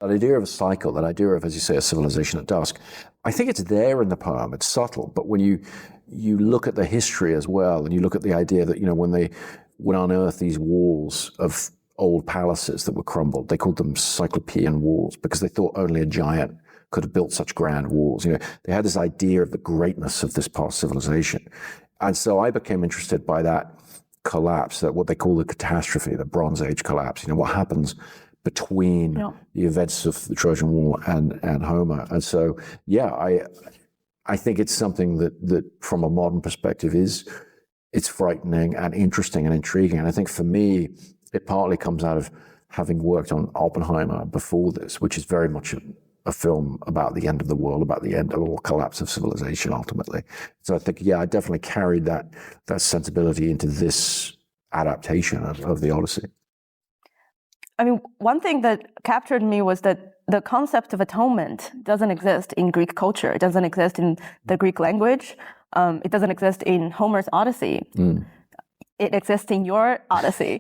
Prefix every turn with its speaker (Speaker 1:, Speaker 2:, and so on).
Speaker 1: That idea of a cycle, that idea of, as you say, a civilization at dusk, I think it's there in the poem. It's subtle, but when you look at the history as well, and you look at the idea that, when they would unearth these walls of old palaces that were crumbled, they called them Cyclopean walls because they thought only a giant could have built such grand walls. They had this idea of the greatness of this past civilization. And so I became interested by that collapse, that what they call the catastrophe, the Bronze Age collapse, what happens between the events of the Trojan War and Homer. And so, I think it's something that from a modern perspective it's frightening and interesting and intriguing. And I think for me, it partly comes out of having worked on Oppenheimer before this, which is very much a film about the end of the world, about the end of all collapse of civilization ultimately. So I think, I definitely carried that sensibility into this adaptation of the Odyssey.
Speaker 2: I mean, one thing that captured me was that the concept of atonement doesn't exist in Greek culture. It doesn't exist in the Greek language. It doesn't exist in Homer's Odyssey. It exists in your Odyssey.